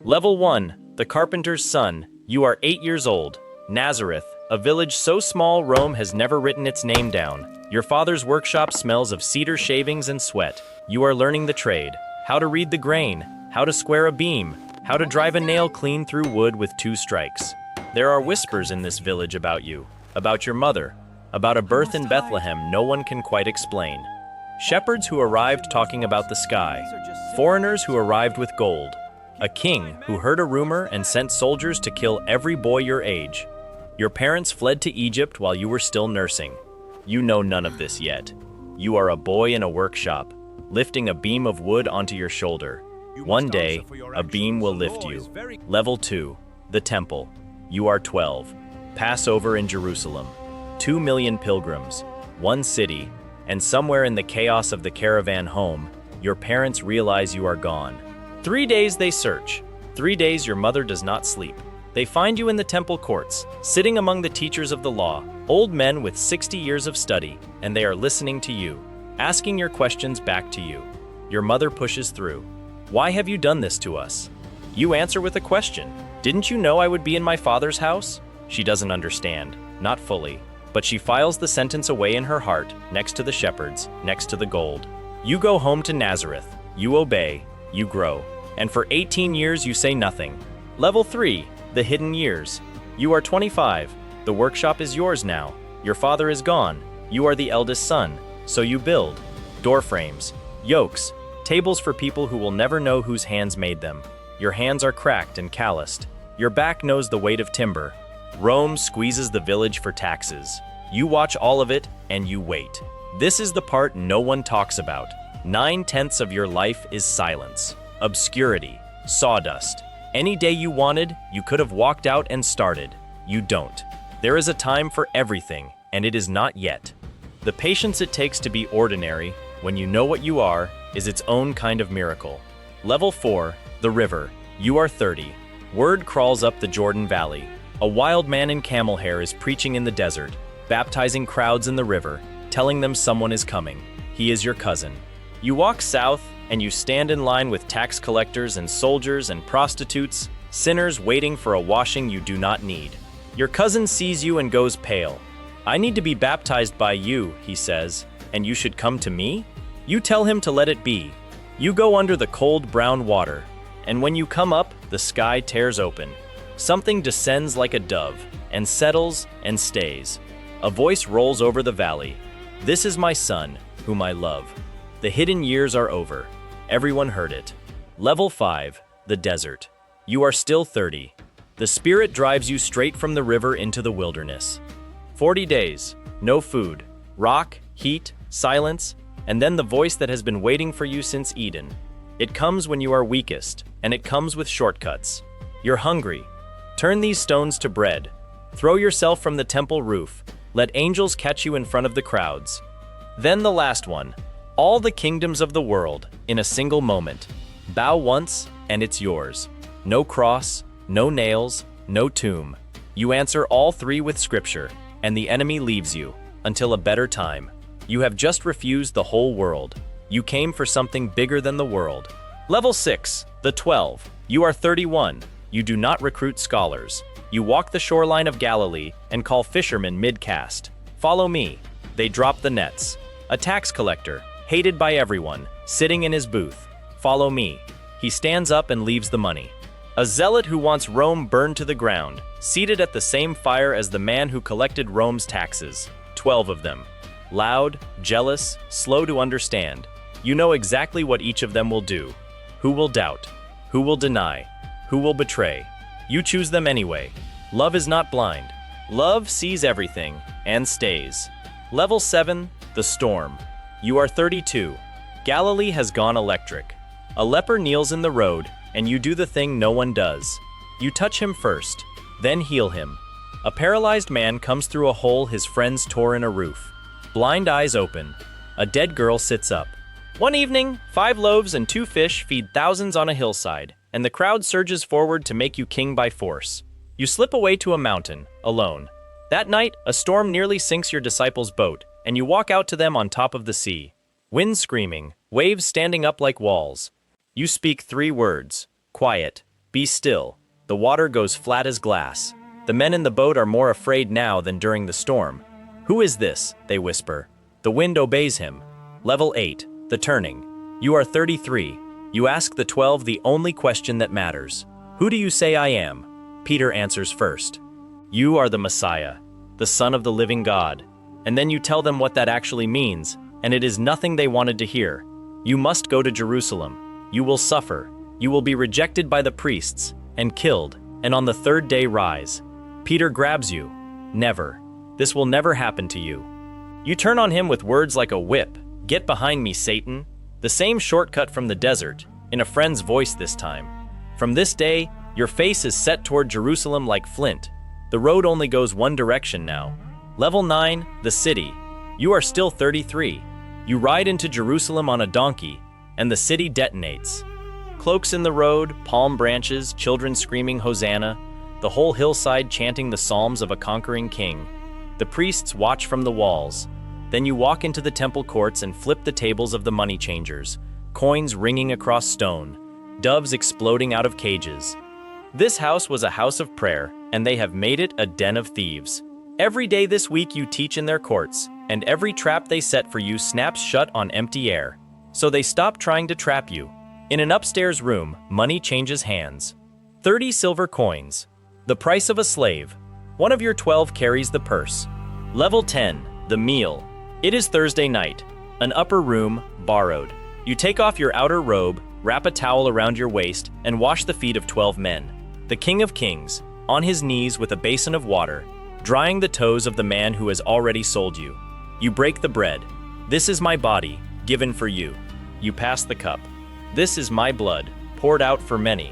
Level 1, the carpenter's son. You are 8 years old. Nazareth, a village so small Rome has never written its name down. Your father's workshop smells of cedar shavings and sweat. You are learning the trade. How to read the grain, how to square a beam, how to drive a nail clean through wood with 2 strikes. There are whispers in this village about you, about your mother, about a birth in Bethlehem no one can quite explain. Shepherds who arrived talking about the sky, foreigners who arrived with gold, a king who heard a rumor and sent soldiers to kill every boy your age. Your parents fled to Egypt while you were still nursing. You know none of this yet. You are a boy in a workshop, lifting a beam of wood onto your shoulder. One day, a beam will lift you. Level 2, the temple. You are 12. Passover in Jerusalem. 2 million pilgrims, 1 city, and somewhere in the chaos of the caravan home, your parents realize you are gone. 3 days they search. 3 days your mother does not sleep. They find you in the temple courts, sitting among the teachers of the law, old men with 60 years of study, and they are listening to you, asking your questions back to you. Your mother pushes through. Why have you done this to us? You answer with a question. Didn't you know I would be in my father's house? She doesn't understand, not fully, but she files the sentence away in her heart, next to the shepherds, next to the gold. You go home to Nazareth. You obey, you grow, and for 18 years you say nothing. Level 3, the hidden years. You are 25. The workshop is yours now. Your father is gone. You are the eldest son, so you build. Door frames, yokes, tables for people who will never know whose hands made them. Your hands are cracked and calloused. Your back knows the weight of timber. Rome squeezes the village for taxes. You watch all of it, and you wait. This is the part no one talks about. 9/10 of your life is silence, obscurity, sawdust. Any day you wanted, you could have walked out and started. You don't. There is a time for everything, and it is not yet. The patience it takes to be ordinary, when you know what you are, is its own kind of miracle. Level 4, the river. You are 30. Word crawls up the Jordan Valley. A wild man in camel hair is preaching in the desert, baptizing crowds in the river, telling them someone is coming. He is your cousin. You walk south, and you stand in line with tax collectors and soldiers and prostitutes, sinners waiting for a washing you do not need. Your cousin sees you and goes pale. I need to be baptized by you, he says, and you should come to me? You tell him to let it be. You go under the cold brown water, and when you come up, the sky tears open. Something descends like a dove, and settles and stays. A voice rolls over the valley. This is my son, whom I love. The hidden years are over. Everyone heard it. Level 5, the desert. You are still 30. The Spirit drives you straight from the river into the wilderness. 40 days, no food, rock, heat, silence, and then the voice that has been waiting for you since Eden. It comes when you are weakest, and it comes with shortcuts. You're hungry. Turn these stones to bread. Throw yourself from the temple roof. Let angels catch you in front of the crowds. Then the last one. All the kingdoms of the world, in a single moment. Bow once, and it's yours. No cross, no nails, no tomb. You answer all 3 with scripture, and the enemy leaves you, until a better time. You have just refused the whole world. You came for something bigger than the world. Level 6, the 12. You are 31. You do not recruit scholars. You walk the shoreline of Galilee and call fishermen mid-cast. Follow me. They drop the nets. A tax collector, hated by everyone, sitting in his booth. Follow me. He stands up and leaves the money. A zealot who wants Rome burned to the ground, seated at the same fire as the man who collected Rome's taxes. 12 of them. Loud, jealous, slow to understand. You know exactly what each of them will do. Who will doubt? Who will deny? Who will betray? You choose them anyway. Love is not blind. Love sees everything and stays. Level 7, the storm. You are 32. Galilee has gone electric. A leper kneels in the road, and you do the thing no one does. You touch him first, then heal him. A paralyzed man comes through a hole his friends tore in a roof. Blind eyes open. A dead girl sits up. One evening, 5 loaves and 2 fish feed thousands on a hillside, and the crowd surges forward to make you king by force. You slip away to a mountain, alone. That night, a storm nearly sinks your disciples' boat, and you walk out to them on top of the sea. Wind screaming, waves standing up like walls. You speak 3 words, quiet, Be still. The water goes flat as glass. The men in the boat are more afraid now than during the storm. Who is this? They whisper. The wind obeys him. Level 8, the turning. You are 33. You ask the 12 the only question that matters. Who do you say I am? Peter answers first. You are the Messiah, the Son of the living God. And then you tell them what that actually means, and it is nothing they wanted to hear. You must go to Jerusalem. You will suffer. You will be rejected by the priests, and killed, and on the third day rise. Peter grabs you. Never. This will never happen to you. You turn on him with words like a whip. Get behind me, Satan. The same shortcut from the desert, in a friend's voice this time. From this day, your face is set toward Jerusalem like flint. The road only goes one direction now. Level 9, the city. You are still 33. You ride into Jerusalem on a donkey, and the city detonates. Cloaks in the road, palm branches, children screaming Hosanna, the whole hillside chanting the psalms of a conquering king. The priests watch from the walls. Then you walk into the temple courts and flip the tables of the money changers, coins ringing across stone, doves exploding out of cages. This house was a house of prayer, and they have made it a den of thieves. Every day this week you teach in their courts, and every trap they set for you snaps shut on empty air. So they stop trying to trap you. In an upstairs room, money changes hands. 30 silver coins. The price of a slave. One of your 12 carries the purse. Level 10, the meal. It is Thursday night. An upper room, borrowed. You take off your outer robe, wrap a towel around your waist, and wash the feet of 12 men. The King of Kings, on his knees with a basin of water, drying the toes of the man who has already sold you. You break the bread. This is my body, given for you. You pass the cup. This is my blood, poured out for many.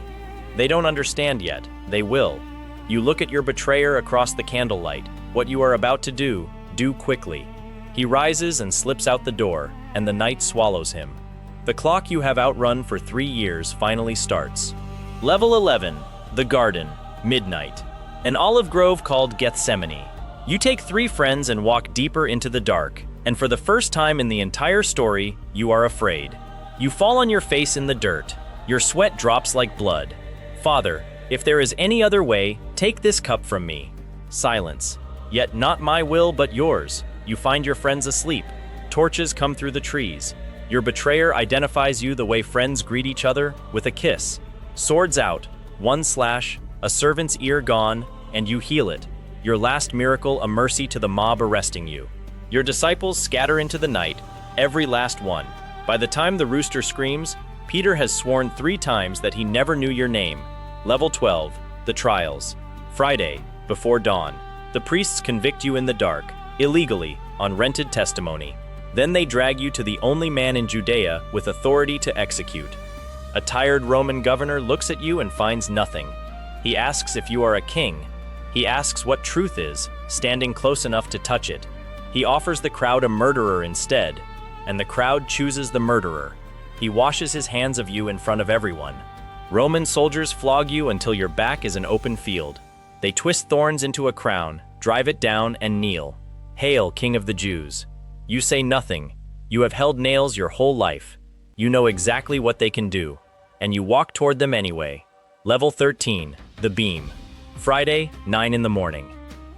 They don't understand yet. They will. You look at your betrayer across the candlelight. What you are about to do quickly. He rises and slips out the door, and the night swallows him. The clock you have outrun for 3 years finally starts. Level 11, the garden, midnight. An olive grove called Gethsemane. You take 3 friends and walk deeper into the dark, and for the first time in the entire story, you are afraid. You fall on your face in the dirt. Your sweat drops like blood. Father, if there is any other way, take this cup from me. Silence. Yet not my will but yours. You find your friends asleep. Torches come through the trees. Your betrayer identifies you the way friends greet each other, with a kiss. Swords out, 1 slash, a servant's ear gone, and you heal it. Your last miracle, a mercy to the mob arresting you. Your disciples scatter into the night, every last one. By the time the rooster screams, Peter has sworn 3 times that he never knew your name. Level 12, the trials. Friday, before dawn. The priests convict you in the dark, illegally, on rented testimony. Then they drag you to the only man in Judea with authority to execute. A tired Roman governor looks at you and finds nothing. He asks if you are a king. He asks what truth is, standing close enough to touch it. He offers the crowd a murderer instead, and the crowd chooses the murderer. He washes his hands of you in front of everyone. Roman soldiers flog you until your back is an open field. They twist thorns into a crown, drive it down, and kneel. Hail, King of the Jews. You say nothing. You have held nails your whole life. You know exactly what they can do, and you walk toward them anyway. Level 13, the beam. Friday, 9 in the morning.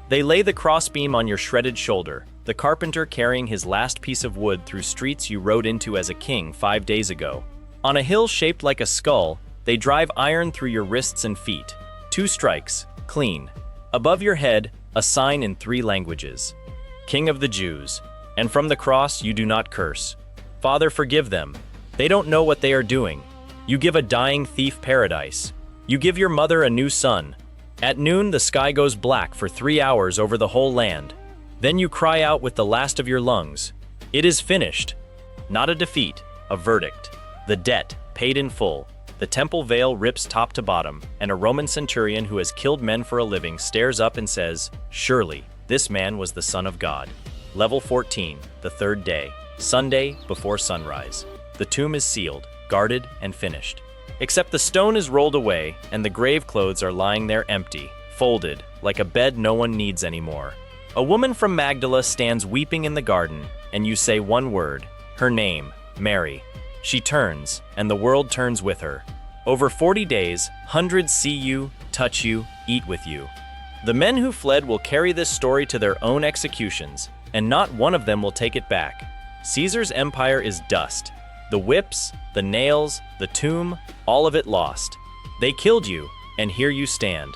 They lay the crossbeam on your shredded shoulder, the carpenter carrying his last piece of wood through streets you rode into as a king 5 days ago. On a hill shaped like a skull, they drive iron through your wrists and feet. 2 strikes, clean. Above your head, a sign in 3 languages. King of the Jews. And from the cross you do not curse. Father, forgive them. They don't know what they are doing. You give a dying thief paradise. You give your mother a new son. At noon the sky goes black for 3 hours over the whole land. Then you cry out with the last of your lungs. It is finished. Not a defeat, a verdict. The debt, paid in full. The temple veil rips top to bottom, and a Roman centurion who has killed men for a living stares up and says, surely, this man was the Son of God. Level 14, the 3rd day. Sunday before sunrise. The tomb is sealed, guarded, and finished. Except the stone is rolled away, and the grave clothes are lying there empty, folded, like a bed no one needs anymore. A woman from Magdala stands weeping in the garden, and you say one word, her name, Mary. She turns, and the world turns with her. Over 40 days, hundreds see you, touch you, eat with you. The men who fled will carry this story to their own executions, and not one of them will take it back. Caesar's empire is dust. The whips, the nails, the tomb, all of it lost. They killed you, and here you stand.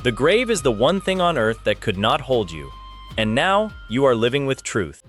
The grave is the one thing on earth that could not hold you. And now, you are living with truth.